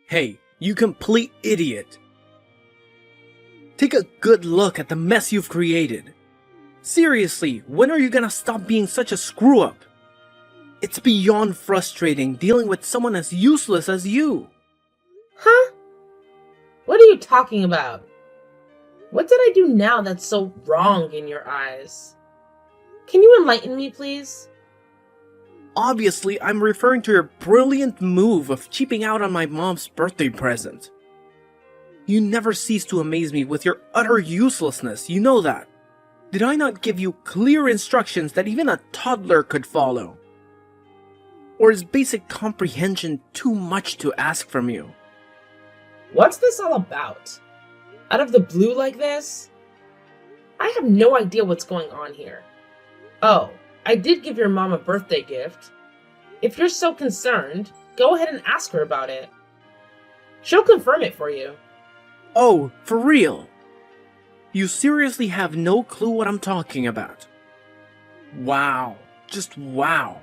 Hey, you complete idiot! Take a good look at the mess you've created. Seriously, when are you gonna stop being such a screw-up? It's beyond frustrating dealing with someone as useless as you. Huh? What are you talking about? What did I do now that's so wrong in your eyes? Can you enlighten me, please? Obviously, I'm referring to your brilliant move of cheaping out on my mom's birthday present. You never cease to amaze me with your utter uselessness, you know that. Did I not give you clear instructions that even a toddler could follow? Or is basic comprehension too much to ask from you? What's this all about? Out of the blue like this? I have no idea what's going on here. Oh, I did give your mom a birthday gift. If you're so concerned, go ahead and ask her about it. She'll confirm it for you. Oh, for real? You seriously have no clue what I'm talking about? Wow, just wow.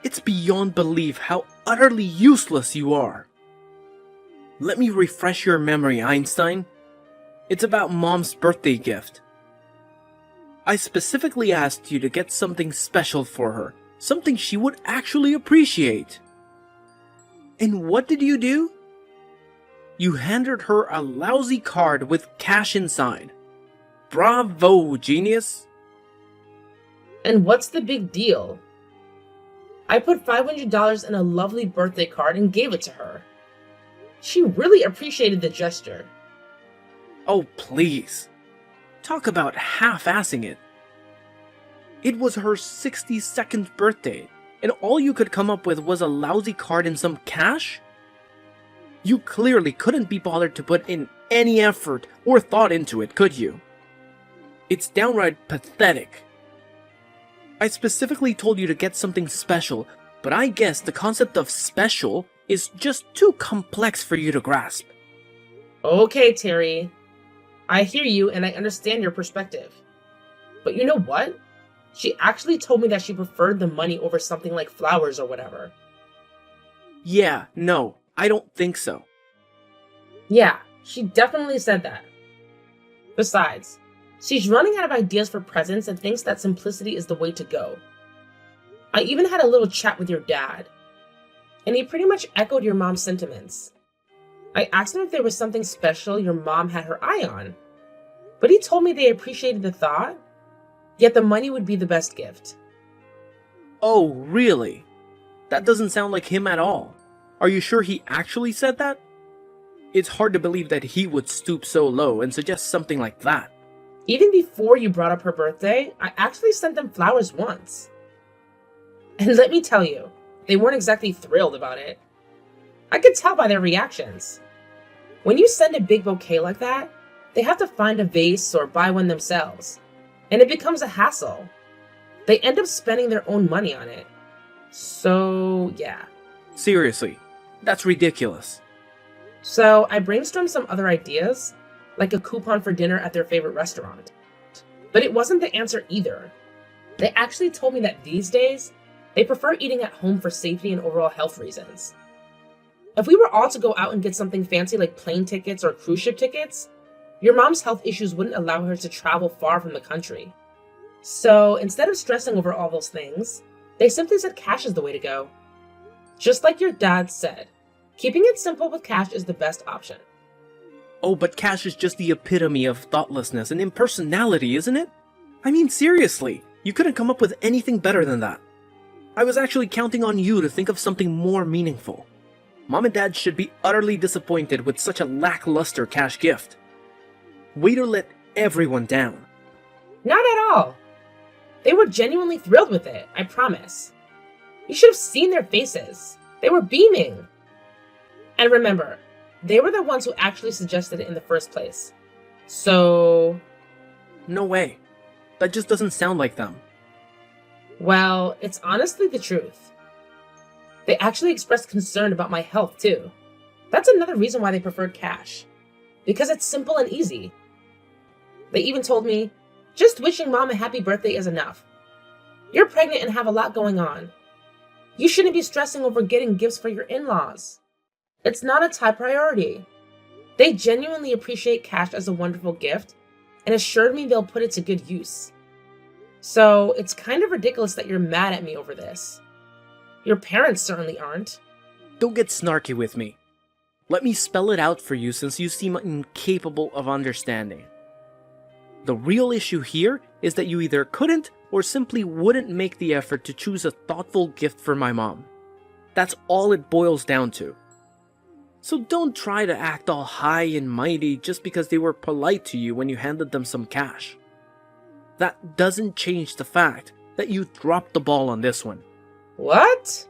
It's beyond belief how utterly useless you are. Let me refresh your memory, Einstein. It's about Mom's birthday gift. I specifically asked you to get something special for her, something she would actually appreciate. And what did you do? You handed her a lousy card with cash inside. Bravo, genius! And what's the big deal? I put $500 in a lovely birthday card and gave it to her. She really appreciated the gesture. Oh, please. Talk about half-assing it. It was her 62nd birthday, and all you could come up with was a lousy card and some cash? You clearly couldn't be bothered to put in any effort or thought into it, could you? It's downright pathetic. I specifically told you to get something special, but I guess the concept of special is just too complex for you to grasp. Okay, Terry. I hear you and I understand your perspective. But you know what? She actually told me that she preferred the money over something like flowers or whatever. Yeah, no, I don't think so. Yeah, she definitely said that. Besides, she's running out of ideas for presents and thinks that simplicity is the way to go. I even had a little chat with your dad, and he pretty much echoed your mom's sentiments. I asked him if there was something special your mom had her eye on, but he told me they appreciated the thought, yet the money would be the best gift. Oh, really? That doesn't sound like him at all. Are you sure he actually said that? It's hard to believe that he would stoop so low and suggest something like that. Even before you brought up her birthday, I actually sent them flowers once. And let me tell you, they weren't exactly thrilled about it. I could tell by their reactions. When you send a big bouquet like that, they have to find a vase or buy one themselves, and it becomes a hassle. They end up spending their own money on it. So, yeah. Seriously, that's ridiculous. So I brainstormed some other ideas, like a coupon for dinner at their favorite restaurant. But it wasn't the answer either. They actually told me that these days, they prefer eating at home for safety and overall health reasons. If we were all to go out and get something fancy like plane tickets or cruise ship tickets, your mom's health issues wouldn't allow her to travel far from the country. So instead of stressing over all those things, they simply said cash is the way to go. Just like your dad said, keeping it simple with cash is the best option. Oh, but cash is just the epitome of thoughtlessness and impersonality, isn't it? I mean, seriously, you couldn't come up with anything better than that. I was actually counting on you to think of something more meaningful. Mom and Dad should be utterly disappointed with such a lackluster cash gift. Way to let everyone down. Not at all. They were genuinely thrilled with it, I promise. You should have seen their faces. They were beaming. And remember, they were the ones who actually suggested it in the first place. So... No way. That just doesn't sound like them. Well, it's honestly the truth. They actually expressed concern about my health, too. That's another reason why they preferred cash. Because it's simple and easy. They even told me, just wishing Mom a happy birthday is enough. You're pregnant and have a lot going on. You shouldn't be stressing over getting gifts for your in-laws. It's not a top priority. They genuinely appreciate cash as a wonderful gift and assured me they'll put it to good use. So it's kind of ridiculous that you're mad at me over this. Your parents certainly aren't. Don't get snarky with me. Let me spell it out for you since you seem incapable of understanding. The real issue here is that you either couldn't or simply wouldn't make the effort to choose a thoughtful gift for my mom. That's all it boils down to. So don't try to act all high and mighty just because they were polite to you when you handed them some cash. That doesn't change the fact that you dropped the ball on this one. What?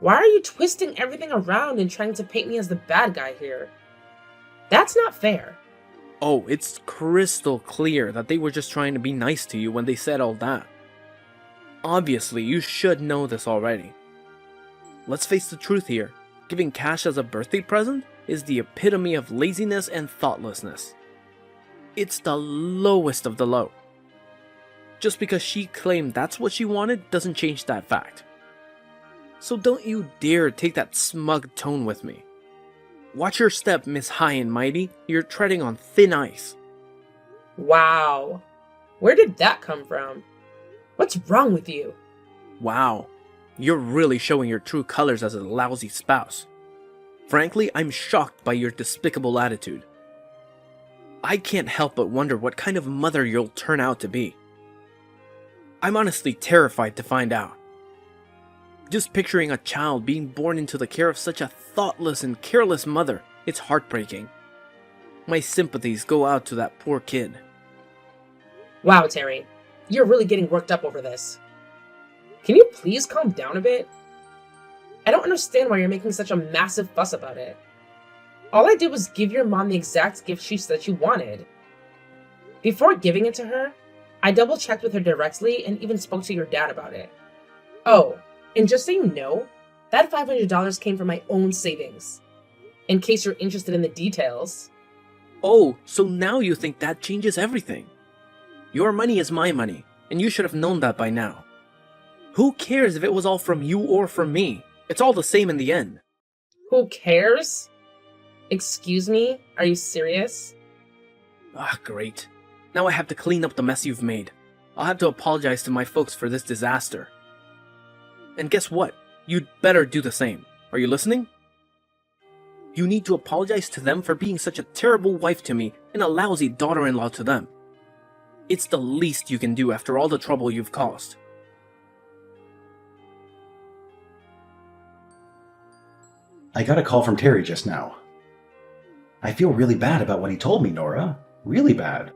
Why are you twisting everything around and trying to paint me as the bad guy here? That's not fair. Oh, it's crystal clear that they were just trying to be nice to you when they said all that. Obviously, you should know this already. Let's face the truth here. Giving cash as a birthday present is the epitome of laziness and thoughtlessness. It's the lowest of the low. Just because she claimed that's what she wanted doesn't change that fact. So don't you dare take that smug tone with me. Watch your step, Miss High and Mighty. You're treading on thin ice. Wow. Where did that come from? What's wrong with you? Wow. You're really showing your true colors as a lousy spouse. Frankly, I'm shocked by your despicable attitude. I can't help but wonder what kind of mother you'll turn out to be. I'm honestly terrified to find out. Just picturing a child being born into the care of such a thoughtless and careless mother, it's heartbreaking. My sympathies go out to that poor kid. Wow, Terry. You're really getting worked up over this. Can you please calm down a bit? I don't understand why you're making such a massive fuss about it. All I did was give your mom the exact gift she said she wanted. Before giving it to her, I double-checked with her directly and even spoke to your dad about it. Oh, and just so you know, that $500 came from my own savings. In case you're interested in the details. Oh, so now you think that changes everything. Your money is my money, and you should have known that by now. Who cares if it was all from you or from me? It's all the same in the end. Who cares? Excuse me? Are you serious? Ah, great. Now I have to clean up the mess you've made. I'll have to apologize to my folks for this disaster. And guess what? You'd better do the same. Are you listening? You need to apologize to them for being such a terrible wife to me and a lousy daughter-in-law to them. It's the least you can do after all the trouble you've caused. I got a call from Terry just now. I feel really bad about what he told me, Nora. Really bad.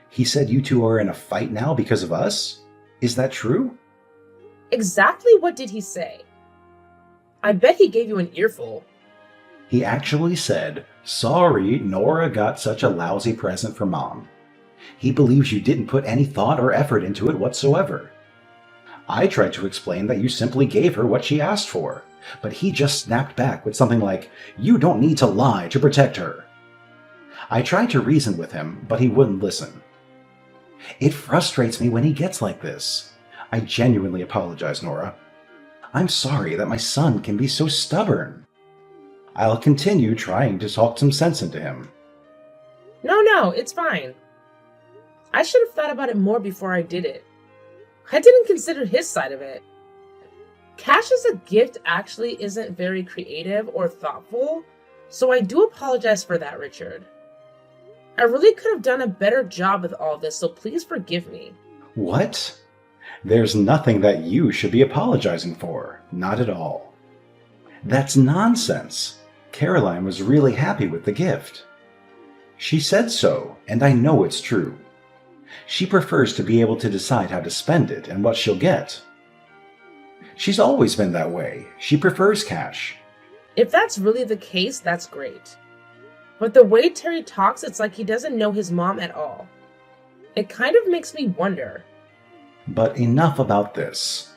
He said you two are in a fight now because of us? Is that true? Exactly what did he say? I bet he gave you an earful. He actually said, "Sorry, Nora got such a lousy present for Mom." He believes you didn't put any thought or effort into it whatsoever. I tried to explain that you simply gave her what she asked for, but he just snapped back with something like, "You don't need to lie to protect her." I tried to reason with him, but he wouldn't listen. It frustrates me when he gets like this. I genuinely apologize, Nora. I'm sorry that my son can be so stubborn. I'll continue trying to talk some sense into him. No, it's fine. I should have thought about it more before I did it. I didn't consider his side of it. Cash as a gift actually isn't very creative or thoughtful, so I do apologize for that, Richard. I really could have done a better job with all this, so please forgive me. What? There's nothing that you should be apologizing for. Not at all. That's nonsense. Caroline was really happy with the gift. She said so, and I know it's true. She prefers to be able to decide how to spend it and what she'll get. She's always been that way. She prefers cash. If that's really the case, that's great. But the way Terry talks, it's like he doesn't know his mom at all. It kind of makes me wonder. But enough about this.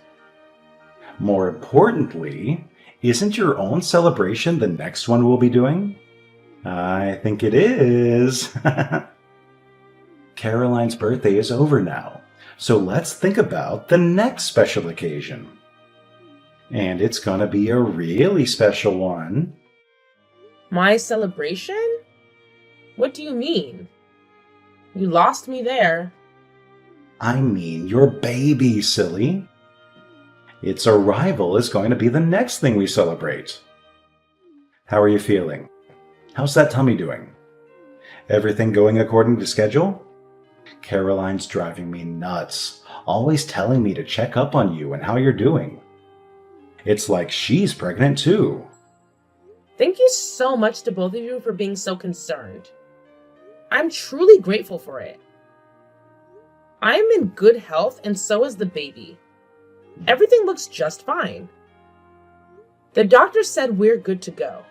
More importantly, isn't your own celebration the next one we'll be doing? I think it is. Caroline's birthday is over now, so let's think about the next special occasion. And it's gonna be a really special one. My celebration? What do you mean? You lost me there. I mean your baby, silly. Its arrival is going to be the next thing we celebrate. How are you feeling? How's that tummy doing? Everything going according to schedule? Caroline's driving me nuts, always telling me to check up on you and how you're doing. It's like she's pregnant too. Thank you so much to both of you for being so concerned. I'm truly grateful for it. I am in good health and so is the baby. Everything looks just fine. The doctor said we're good to go.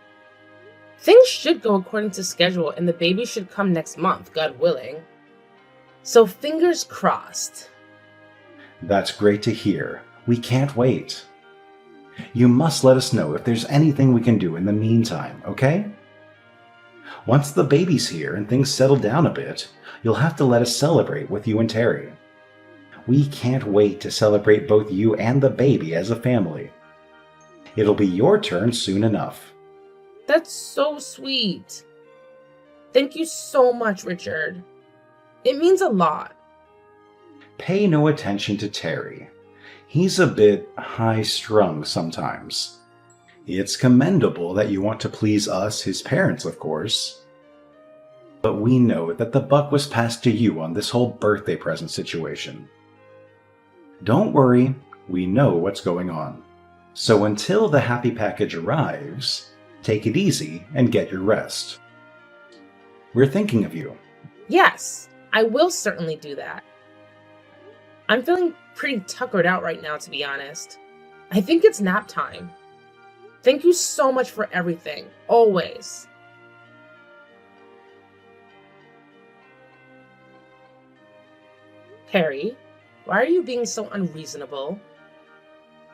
Things should go according to schedule and the baby should come next month, God willing. So fingers crossed. That's great to hear. We can't wait. You must let us know if there's anything we can do in the meantime, okay? Once the baby's here and things settle down a bit, you'll have to let us celebrate with you and Terry. We can't wait to celebrate both you and the baby as a family. It'll be your turn soon enough. That's so sweet. Thank you so much, Richard. It means a lot. Pay no attention to Terry. He's a bit high-strung sometimes. It's commendable that you want to please us, his parents, of course. But we know that the buck was passed to you on this whole birthday present situation. Don't worry, we know what's going on. So until the happy package arrives, take it easy and get your rest. We're thinking of you. Yes, I will certainly do that. I'm feeling pretty tuckered out right now, to be honest. I think it's nap time. Thank you so much for everything, always. Harry, why are you being so unreasonable?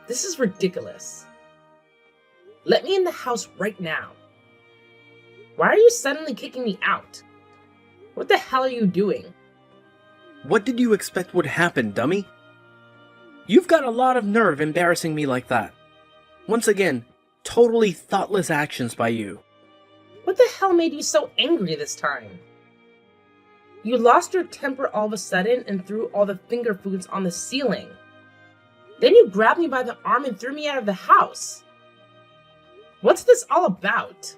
This is ridiculous. Let me in the house right now. Why are you suddenly kicking me out? What the hell are you doing? What did you expect would happen, dummy? You've got a lot of nerve embarrassing me like that. Once again, totally thoughtless actions by you. What the hell made you so angry this time? You lost your temper all of a sudden and threw all the finger foods on the ceiling. Then you grabbed me by the arm and threw me out of the house. What's this all about?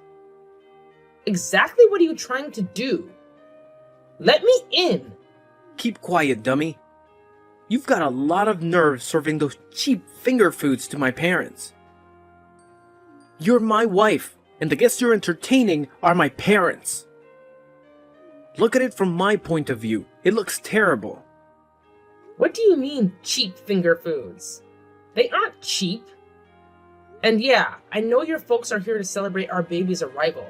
Exactly what are you trying to do? Let me in! Keep quiet, dummy. You've got a lot of nerve serving those cheap finger foods to my parents. You're my wife, and the guests you're entertaining are my parents. Look at it from my point of view. It looks terrible. What do you mean, cheap finger foods? They aren't cheap. And yeah, I know your folks are here to celebrate our baby's arrival.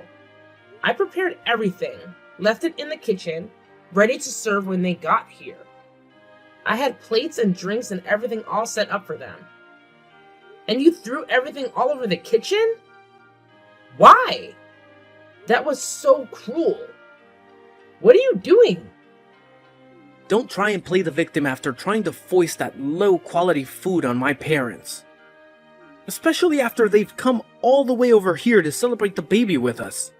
I prepared everything, left it in the kitchen, ready to serve when they got here. I had plates and drinks and everything all set up for them. And you threw everything all over the kitchen? Why? That was so cruel. What are you doing? Don't try and play the victim after trying to foist that low-quality food on my parents. Especially after they've come all the way over here to celebrate the baby with us.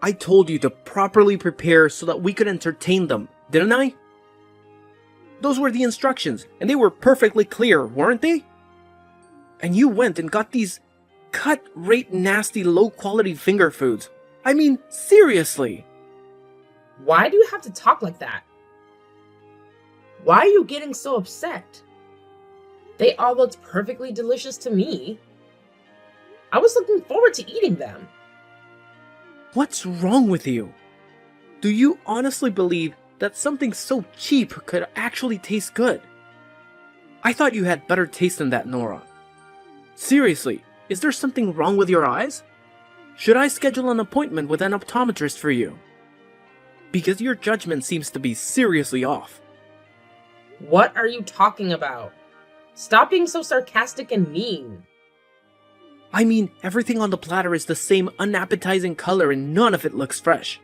I told you to properly prepare so that we could entertain them, didn't I? Those were the instructions, and they were perfectly clear, weren't they? And you went and got these cut-rate nasty low-quality finger foods. I mean, seriously! Why do you have to talk like that? Why are you getting so upset? They all looked perfectly delicious to me. I was looking forward to eating them. What's wrong with you? Do you honestly believe that something so cheap could actually taste good? I thought you had better taste than that, Nora. Seriously, is there something wrong with your eyes? Should I schedule an appointment with an optometrist for you? Because your judgment seems to be seriously off. What are you talking about? Stop being so sarcastic and mean. I mean, everything on the platter is the same unappetizing color and none of it looks fresh.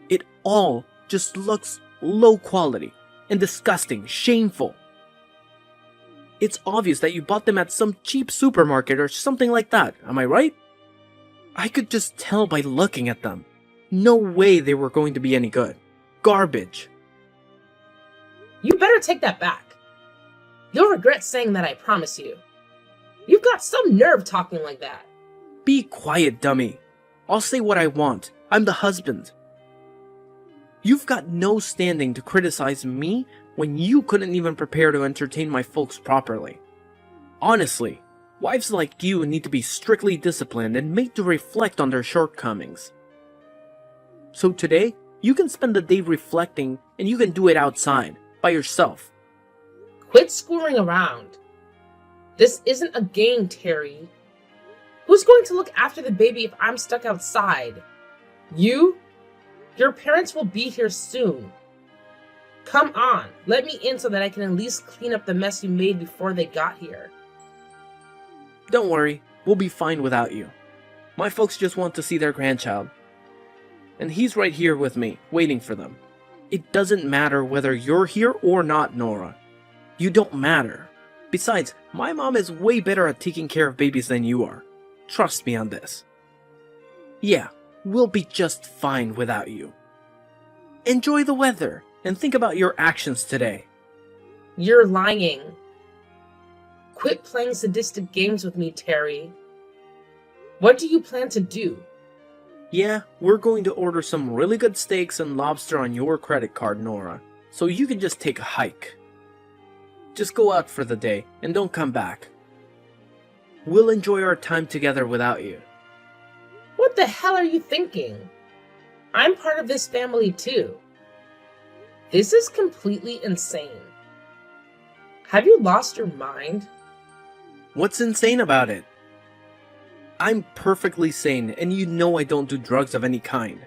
It all just looks low quality and disgusting, shameful. It's obvious that you bought them at some cheap supermarket or something like that, am I right? I could just tell by looking at them. No way they were going to be any good. Garbage. You better take that back. You'll regret saying that, I promise you. You've got some nerve talking like that. Be quiet, dummy. I'll say what I want. I'm the husband. You've got no standing to criticize me when you couldn't even prepare to entertain my folks properly. Honestly, wives like you need to be strictly disciplined and made to reflect on their shortcomings. So today, you can spend the day reflecting and you can do it outside, by yourself. Quit screwing around. This isn't a game, Terry. Who's going to look after the baby if I'm stuck outside? You? Your parents will be here soon. Come on, let me in so that I can at least clean up the mess you made before they got here. Don't worry, we'll be fine without you. My folks just want to see their grandchild. And he's right here with me, waiting for them. It doesn't matter whether you're here or not, Nora. You don't matter. Besides, my mom is way better at taking care of babies than you are. Trust me on this. Yeah, we'll be just fine without you. Enjoy the weather and think about your actions today. You're lying. Quit playing sadistic games with me, Terry. What do you plan to do? Yeah, we're going to order some really good steaks and lobster on your credit card, Nora, so you can just take a hike. Just go out for the day and don't come back. We'll enjoy our time together without you. What the hell are you thinking? I'm part of this family too. This is completely insane. Have you lost your mind? What's insane about it? I'm perfectly sane, and you know I don't do drugs of any kind.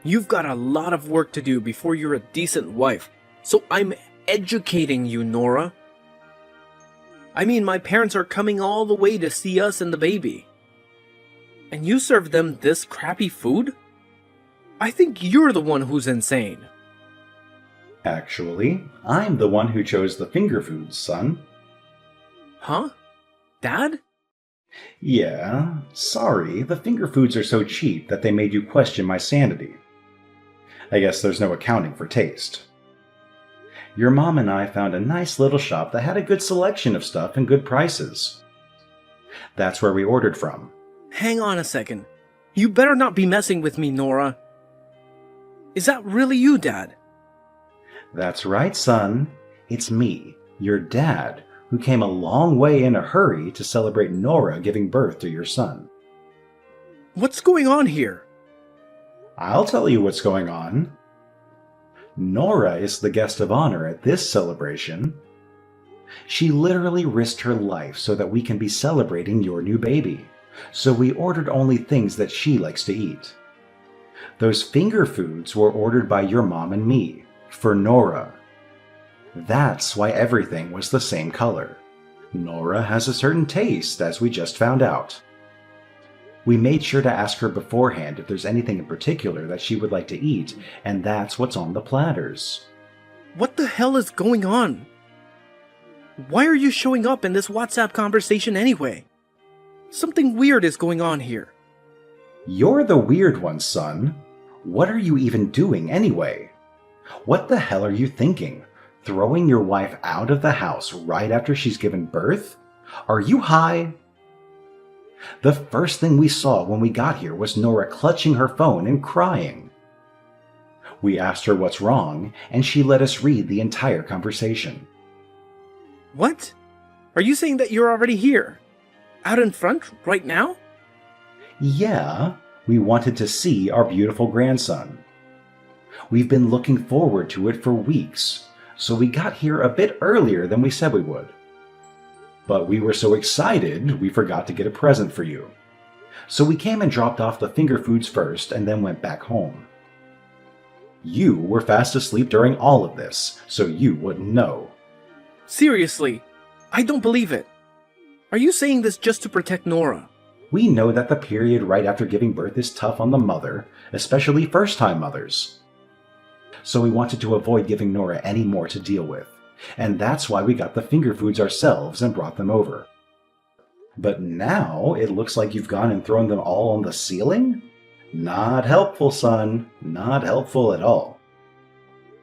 You've got a lot of work to do before you're a decent wife, so I'm educating you, Nora. I mean, my parents are coming all the way to see us and the baby. And you serve them this crappy food? I think you're the one who's insane. Actually, I'm the one who chose the finger foods, son. Huh? Dad? Yeah, sorry, the finger foods are so cheap that they made you question my sanity. I guess there's no accounting for taste. Your mom and I found a nice little shop that had a good selection of stuff and good prices. That's where we ordered from. Hang on a second. You better not be messing with me, Nora. Is that really you, Dad? That's right, son. It's me, your dad, who came a long way in a hurry to celebrate Nora giving birth to your son. What's going on here? I'll tell you what's going on. Nora is the guest of honor at this celebration. She literally risked her life so that we can be celebrating your new baby. So we ordered only things that she likes to eat. Those finger foods were ordered by your mom and me, for Nora. That's why everything was the same color. Nora has a certain taste, as we just found out. We made sure to ask her beforehand if there's anything in particular that she would like to eat, and that's what's on the platters. What the hell is going on? Why are you showing up in this WhatsApp conversation anyway? Something weird is going on here. You're the weird one, son. What are you even doing anyway? What the hell are you thinking? Throwing your wife out of the house right after she's given birth? Are you high? The first thing we saw when we got here was Nora clutching her phone and crying. We asked her what's wrong, and she let us read the entire conversation. What? Are you saying that you're already here? Out in front, right now? Yeah, we wanted to see our beautiful grandson. We've been looking forward to it for weeks, so we got here a bit earlier than we said we would. But we were so excited, we forgot to get a present for you. So we came and dropped off the finger foods first and then went back home. You were fast asleep during all of this, so you wouldn't know. Seriously, I don't believe it. Are you saying this just to protect Nora? We know that the period right after giving birth is tough on the mother, especially first-time mothers. So we wanted to avoid giving Nora any more to deal with. and that's why we got the finger foods ourselves and brought them over. But now it looks like you've gone and thrown them all on the ceiling? Not helpful, son. Not helpful at all.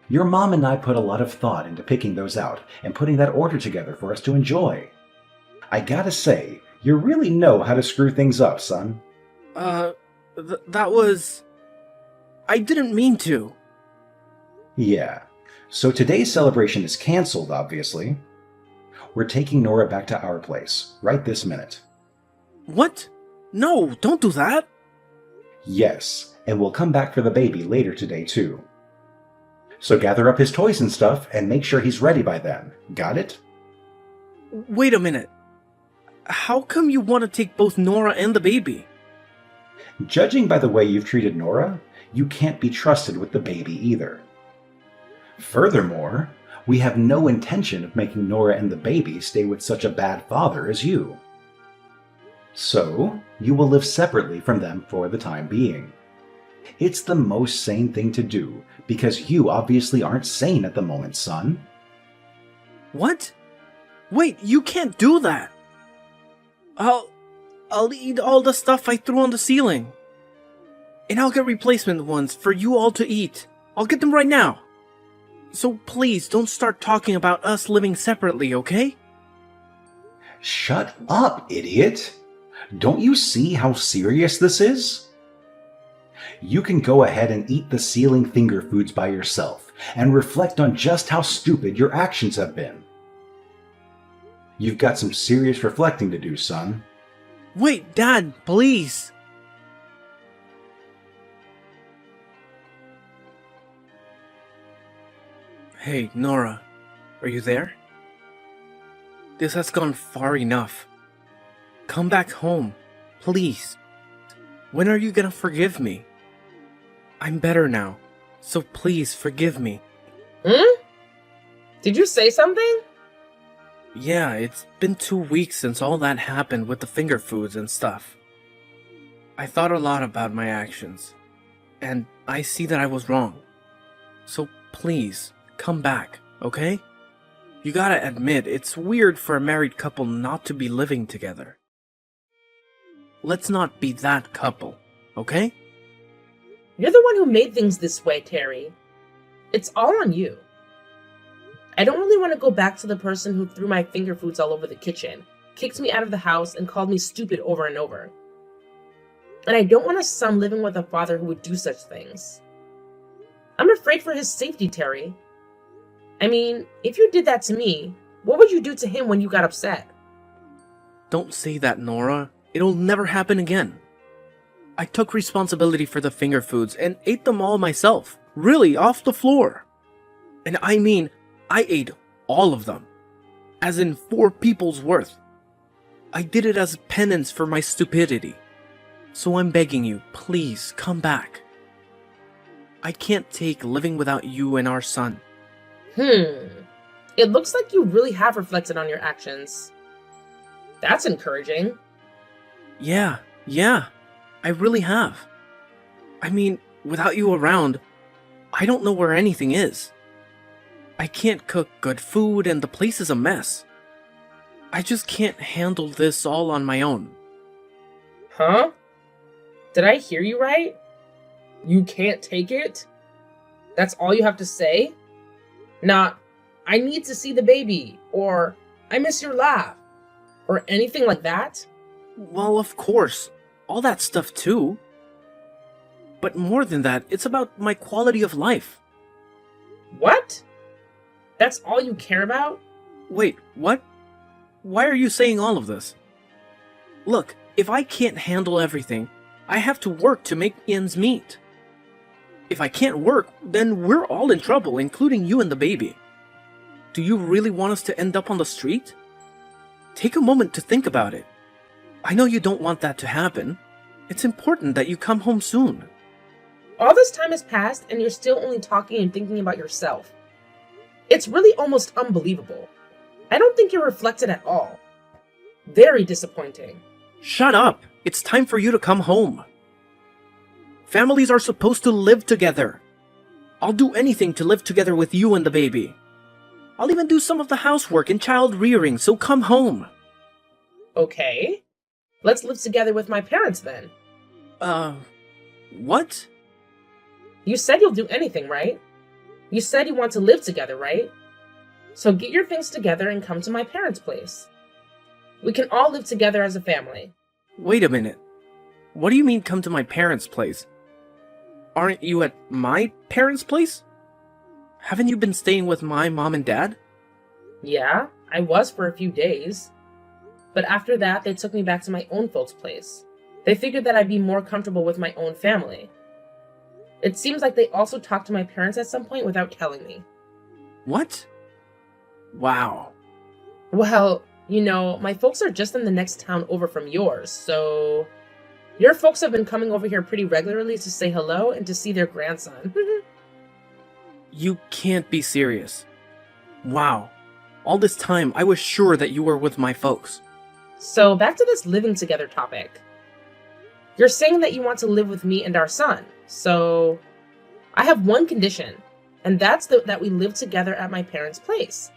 Your mom and I put a lot of thought into picking those out and putting that order together for us to enjoy. I gotta say, you really know how to screw things up, son. That was... I didn't mean to. Yeah. So today's celebration is canceled, obviously. We're taking Nora back to our place, right this minute. What? No, don't do that. Yes, and we'll come back for the baby later today, too. So gather up his toys and stuff and make sure he's ready by then. Got it? Wait a minute. How come you want to take both Nora and the baby? Judging by the way you've treated Nora, you can't be trusted with the baby either. Furthermore, we have no intention of making Nora and the baby stay with such a bad father as you. So, you will live separately from them for the time being. It's the most sane thing to do, because you obviously aren't sane at the moment, son. What? Wait, you can't do that. I'll eat all the stuff I threw on the ceiling. And I'll get replacement ones for you all to eat. I'll get them right now. So please don't start talking about us living separately, okay? Shut up, idiot! Don't you see how serious this is? You can go ahead and eat the ceiling finger foods by yourself and reflect on just how stupid your actions have been. You've got some serious reflecting to do, son. Wait, Dad, please. Hey, Nora, are you there? This has gone far enough. Come back home, please. When are you gonna forgive me? I'm better now, so please forgive me. Did you say something? Yeah, it's been 2 weeks since all that happened with the finger foods and stuff. I thought a lot about my actions, and I see that I was wrong. So please, come back, okay? You gotta admit, it's weird for a married couple not to be living together. Let's not be that couple, okay? You're the one who made things this way, Terry. It's all on you. I don't really want to go back to the person who threw my finger foods all over the kitchen, kicked me out of the house, and called me stupid over and over. And I don't want a son living with a father who would do such things. I'm afraid for his safety, Terry. I mean, if you did that to me, what would you do to him when you got upset? Don't say that, Nora. It'll never happen again. I took responsibility for the finger foods and ate them all myself. Really, off the floor. And I mean, I ate all of them. As in 4 people's worth. I did it as penance for my stupidity. So I'm begging you, please come back. I can't take living without you and our son. It looks like you really have reflected on your actions. That's encouraging. Yeah, I really have. I mean, without you around, I don't know where anything is. I can't cook good food and the place is a mess. I just can't handle this all on my own. Huh? Did I hear you right? You can't take it? That's all you have to say? Not, I need to see the baby, or I miss your laugh, or anything like that? Well, of course. All that stuff too. But more than that, it's about my quality of life. What? That's all you care about? Wait, what? Why are you saying all of this? Look, if I can't handle everything, I have to work to make ends meet. If I can't work, then we're all in trouble, including you and the baby. Do you really want us to end up on the street? Take a moment to think about it. I know you don't want that to happen. It's important that you come home soon. All this time has passed and you're still only talking and thinking about yourself. It's really almost unbelievable. I don't think you're reflected at all. Very disappointing. Shut up! It's time for you to come home. Families are supposed to live together. I'll do anything to live together with you and the baby. I'll even do some of the housework and child rearing, so come home. Okay. Let's live together with my parents then. What? You said you'll do anything, right? You said you want to live together, right? So get your things together and come to my parents' place. We can all live together as a family. Wait a minute. What do you mean come to my parents' place? Aren't you at my parents' place? Haven't you been staying with my mom and dad? Yeah, I was for a few days. But after that, they took me back to my own folks' place. They figured that I'd be more comfortable with my own family. It seems like they also talked to my parents at some point without telling me. What? Wow. Well, my folks are just in the next town over from yours, so your folks have been coming over here pretty regularly to say hello and to see their grandson. You can't be serious. Wow. All this time, I was sure that you were with my folks. So back to this living together topic. You're saying that you want to live with me and our son, so I have one condition, and that's that we live together at my parents' place.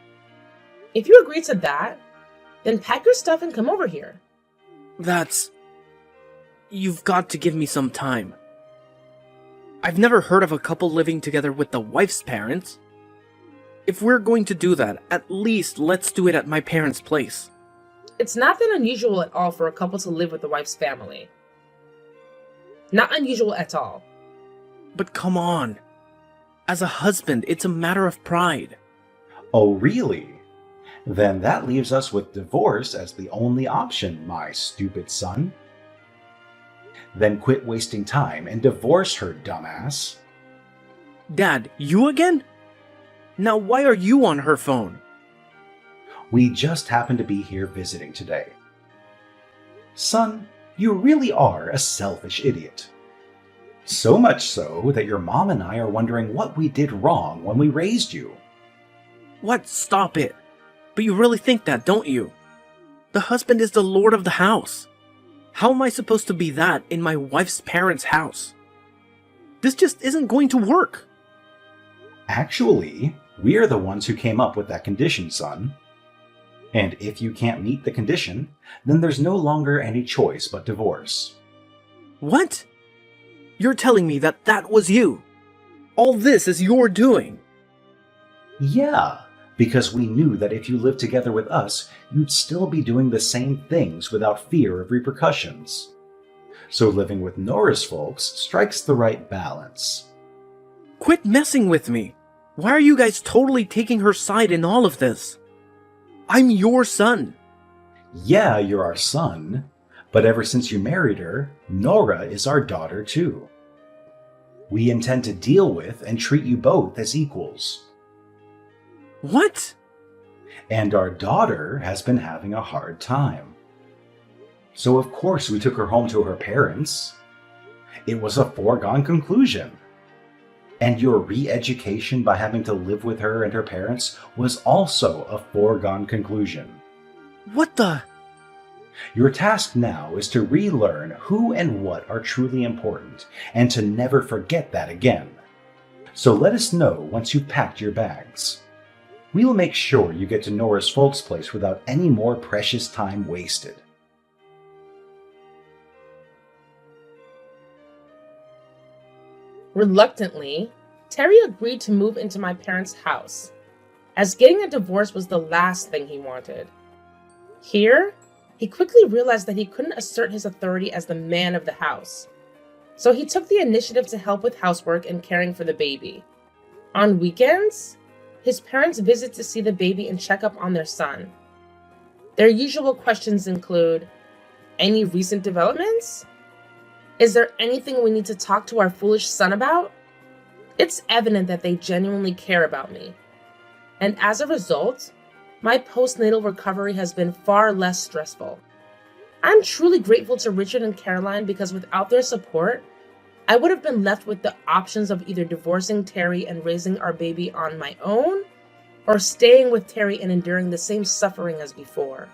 If you agree to that, then pack your stuff and come over here. You've got to give me some time. I've never heard of a couple living together with the wife's parents. If we're going to do that, at least let's do it at my parents' place. It's not that unusual at all for a couple to live with the wife's family. Not unusual at all. But come on. As a husband, it's a matter of pride. Oh, really? Then that leaves us with divorce as the only option, my stupid son. Then quit wasting time and divorce her, dumbass. Dad, you again? Now why are you on her phone? We just happen to be here visiting today. Son, you really are a selfish idiot. So much so that your mom and I are wondering what we did wrong when we raised you. What? Stop it. But you really think that, don't you? The husband is the lord of the house. How am I supposed to be that in my wife's parents' house? This just isn't going to work. Actually, we are the ones who came up with that condition, son. And if you can't meet the condition, then there's no longer any choice but divorce. What? You're telling me that that was you? All this is your doing? Yeah, because we knew that if you lived together with us, you'd still be doing the same things without fear of repercussions. So living with Nora's folks strikes the right balance. Quit messing with me. Why are you guys totally taking her side in all of this? I'm your son. Yeah, you're our son, but ever since you married her, Nora is our daughter too. We intend to deal with and treat you both as equals. What? And our daughter has been having a hard time. So of course we took her home to her parents. It was a foregone conclusion. And your re-education by having to live with her and her parents was also a foregone conclusion. What the? Your task now is to relearn who and what are truly important, and to never forget that again. So let us know once you've packed your bags. We will make sure you get to Nora's folks' place without any more precious time wasted. Reluctantly, Terry agreed to move into my parents' house, as getting a divorce was the last thing he wanted. Here, he quickly realized that he couldn't assert his authority as the man of the house, so he took the initiative to help with housework and caring for the baby. On weekends, his parents visit to see the baby and check up on their son. Their usual questions include, any recent developments? Is there anything we need to talk to our foolish son about? It's evident that they genuinely care about me. And as a result, my postnatal recovery has been far less stressful. I'm truly grateful to Richard and Caroline because without their support, I would have been left with the options of either divorcing Terry and raising our baby on my own, or staying with Terry and enduring the same suffering as before.